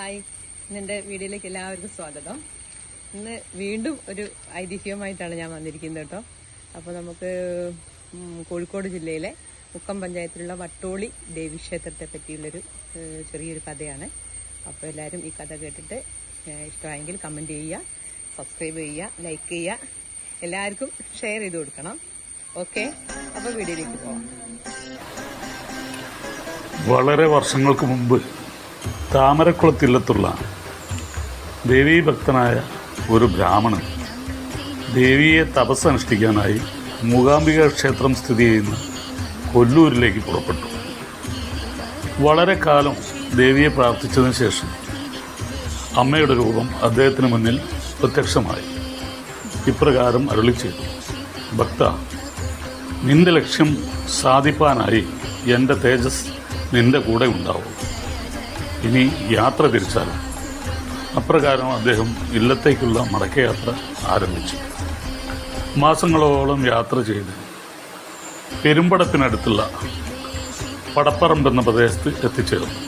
Hi, ഇന്നെൻ്റെ വീഡിയോയിലേക്ക് എല്ലാവർക്കും സ്വാഗതം. ഇന്ന് വീണ്ടും ഒരു ഐതിഹ്യവുമായിട്ടാണ് ഞാൻ വന്നിരിക്കുന്നത് കേട്ടോ. അപ്പോൾ നമുക്ക് കോഴിക്കോട് ജില്ലയിലെ മുക്കം പഞ്ചായത്തിലുള്ള വട്ടോളി ദേവീക്ഷേത്രത്തെ പറ്റിയുള്ളൊരു ചെറിയൊരു കഥയാണ്. അപ്പോൾ എല്ലാവരും ഈ കഥ കേട്ടിട്ട് ഇഷ്ടമായെങ്കിൽ കമൻറ്റ് ചെയ്യുക, സബ്സ്ക്രൈബ് ചെയ്യുക, ലൈക്ക് ചെയ്യുക, എല്ലാവർക്കും ഷെയർ ചെയ്ത് കൊടുക്കണം. ഓക്കെ, അപ്പോൾ വീഡിയോയിലേക്ക് പോവാം. വളരെ വർഷങ്ങൾക്ക് മുമ്പ് താമരക്കുളത്തില്ലത്തുള്ള ദേവീഭക്തനായ ഒരു ബ്രാഹ്മണൻ ദേവിയെ തപസ്സനുഷ്ഠിക്കാനായി മൂകാംബിക ക്ഷേത്രം സ്ഥിതി ചെയ്യുന്ന കൊല്ലൂരിലേക്ക് പുറപ്പെട്ടു. വളരെ കാലം ദേവിയെ പ്രാർത്ഥിച്ചതിന് ശേഷം അമ്മയുടെ രൂപം അദ്ദേഹത്തിന് മുന്നിൽ പ്രത്യക്ഷമായി. ഇപ്രകാരം അരുളി ചെയ്തു: ഭക്ത, നിന്റെ ലക്ഷ്യം സാധിപ്പാനായി എൻ്റെ തേജസ് നിന്റെ കൂടെ ഉണ്ടാവും. ഇനി യാത്ര തിരിച്ചാലും. അപ്രകാരം അദ്ദേഹം ഇല്ലത്തേക്കുള്ള മടക്കയാത്ര ആരംഭിച്ചു. മാസങ്ങളോളം യാത്ര ചെയ്ത് പെരുമ്പടപ്പിനടുത്തുള്ള പടപ്പറമ്പ് എന്ന പ്രദേശത്ത് എത്തിച്ചേർന്നു.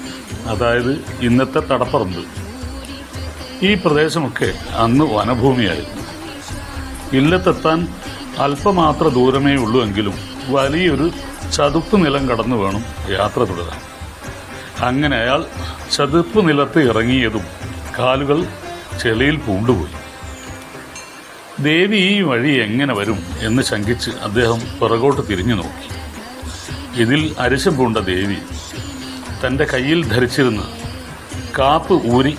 അതായത് ഇന്നത്തെ തടപ്പറമ്പ്. ഈ പ്രദേശമൊക്കെ അന്ന് വനഭൂമിയായിരുന്നു. ഇല്ലത്തെത്താൻ അല്പമാത്ര ദൂരമേ ഉള്ളൂ എങ്കിലും വലിയൊരു ചതുപ്പ് നിലം കടന്നു വേണം യാത്ര തുടരാൻ. അങ്ങനെ അയാൾ ചതുപ്പ് നിലത്ത് ഇറങ്ങിയതും കാലുകൾ ചെളിയിൽ പൂണ്ടുപോയി. ദേവി ഈ വഴി എങ്ങനെ വരും എന്ന് ശങ്കിച്ച് അദ്ദേഹം പുറകോട്ട് തിരിഞ്ഞു നോക്കി. ഇതിൽ അരിശം പൂണ്ട ദേവി തൻ്റെ കയ്യിൽ ധരിച്ചിരുന്ന കാപ്പ് ഊരി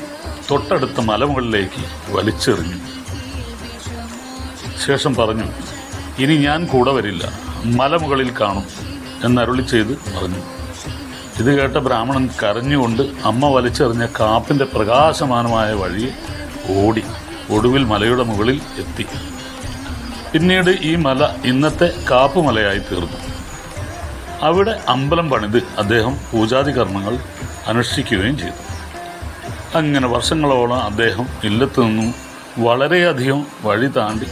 തൊട്ടടുത്ത മലമുകളിലേക്ക് വലിച്ചെറിഞ്ഞു. ശേഷം പറഞ്ഞു: ഇനി ഞാൻ കൂടെ വരില്ല, മലമുകളിൽ കാണും എന്നരുളി ചെയ്ത് പറഞ്ഞു. ഇത് കേട്ട ബ്രാഹ്മണൻ കരഞ്ഞുകൊണ്ട് അമ്മ വലിച്ചെറിഞ്ഞ കാപ്പിൻ്റെ പ്രകാശമാനമായ വഴി ഓടി ഒടുവിൽ മലയുടെ മുകളിൽ എത്തി. പിന്നീട് ഈ മല ഇന്നത്തെ കാപ്പ് മലയായി തീർന്നു. അവിടെ അമ്പലം പണിത് അദ്ദേഹം പൂജാതി കർമ്മങ്ങൾ അനുഷ്ഠിക്കുകയും ചെയ്തു. അങ്ങനെ വർഷങ്ങളോളം അദ്ദേഹം ഇല്ലത്തു നിന്നും വളരെയധികം വഴി താണ്ടി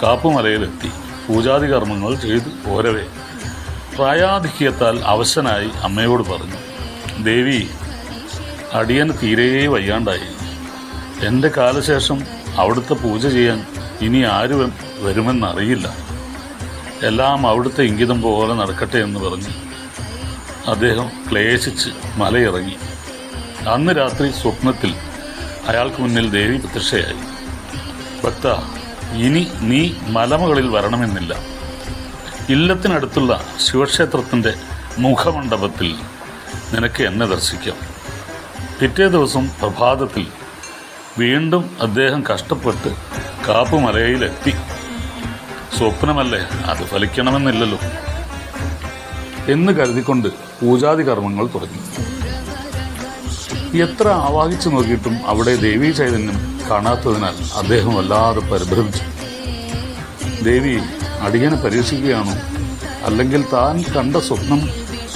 കാപ്പുമലയിലെത്തി പൂജാതി കർമ്മങ്ങൾ ചെയ്ത് പോരവേ പ്രായാധിക്യത്താൽ അവശനായി അമ്മയോട് പറഞ്ഞു: ദേവി, അടിയന് തീരെ വയ്യാണ്ടായി. എൻ്റെ കാലശേഷം അവിടുത്തെ പൂജ ചെയ്യാൻ ഇനി ആര് വരുമെന്നറിയില്ല. എല്ലാം അവിടുത്തെ ഇംഗിതം പോലെ നടക്കട്ടെ എന്ന് പറഞ്ഞ് അദ്ദേഹം ക്ലേശിച്ച് മലയിറങ്ങി. അന്ന് രാത്രി സ്വപ്നത്തിൽ അയാൾക്ക് മുന്നിൽ ദേവി പ്രത്യക്ഷയായി. ഭക്ത, ഇനി നീ മലമുകളിൽ വരണമെന്നില്ല. ഇല്ലത്തിനടുത്തുള്ള ശിവക്ഷേത്രത്തിൻ്റെ മുഖമണ്ഡപത്തിൽ നിനക്ക് എന്നെ ദർശിക്കാം. പിറ്റേ ദിവസം പ്രഭാതത്തിൽ വീണ്ടും അദ്ദേഹം കഷ്ടപ്പെട്ട് കാപ്പുമലയിലെത്തി. സ്വപ്നമല്ലേ, അത് ഫലിക്കണമെന്നില്ലല്ലോ എന്ന് കരുതിക്കൊണ്ട് പൂജാതി കർമ്മങ്ങൾ തുടങ്ങി. എത്ര ആവാഹിച്ചു നോക്കിയിട്ടും അവിടെ ദേവീ ചൈതന്യം കാണാത്തതിനാൽ അദ്ദേഹം വല്ലാതെ പരിഭ്രമിച്ചു. ദേവി അടിയനെ പരീക്ഷിക്കുകയാണോ, അല്ലെങ്കിൽ താൻ കണ്ട സ്വപ്നം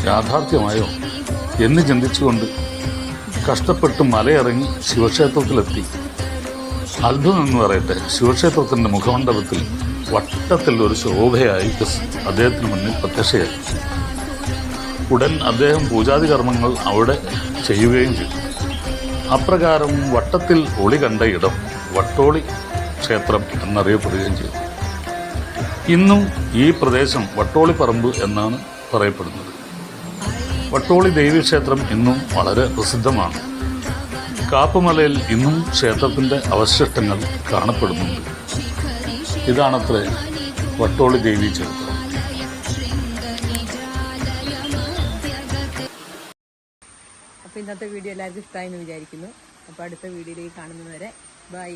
യാഥാർത്ഥ്യമായോ എന്ന് ചിന്തിച്ചുകൊണ്ട് കഷ്ടപ്പെട്ട് മലയിറങ്ങി ശിവക്ഷേത്രത്തിലെത്തി. അത്ഭുതം എന്ന് പറയട്ടെ, ശിവക്ഷേത്രത്തിൻ്റെ മുഖമണ്ഡപത്തിൽ വട്ടത്തിൽ ഒരു ശോഭയായി അദ്ദേഹത്തിന് മുന്നിൽ പ്രത്യക്ഷയായി. ഉടൻ അദ്ദേഹം പൂജാതി കർമ്മങ്ങൾ അവിടെ ചെയ്യുകയും ചെയ്തു. അപ്രകാരം വട്ടത്തിൽ ഒളി കണ്ട ഇടം വട്ടോളി ക്ഷേത്രം എന്നറിയപ്പെടുകയും ചെയ്തു. ഇന്നും ഈ പ്രദേശം വട്ടോളി പറമ്പ് എന്നാണ് പറയപ്പെടുന്നത്. വട്ടോളി ദേവീക്ഷേത്രം ഇന്നും വളരെ പ്രസിദ്ധമാണ്. കാപ്പുമലയിൽ ഇന്നും ക്ഷേത്രത്തിൻ്റെ അവശിഷ്ടങ്ങൾ കാണപ്പെടുന്നുണ്ട്. ഇതാണത്രേ വട്ടോളി ദേവീക്ഷേത്രം. അപ്പോൾ ഇന്നത്തെ വീഡിയോ എല്ലാവർക്കും ഇഷ്ടമായി എന്ന് വിചാരിക്കുന്നു. അപ്പോൾ അടുത്ത വീഡിയോയിലേക്ക് കാണുന്നവരെ ബൈ.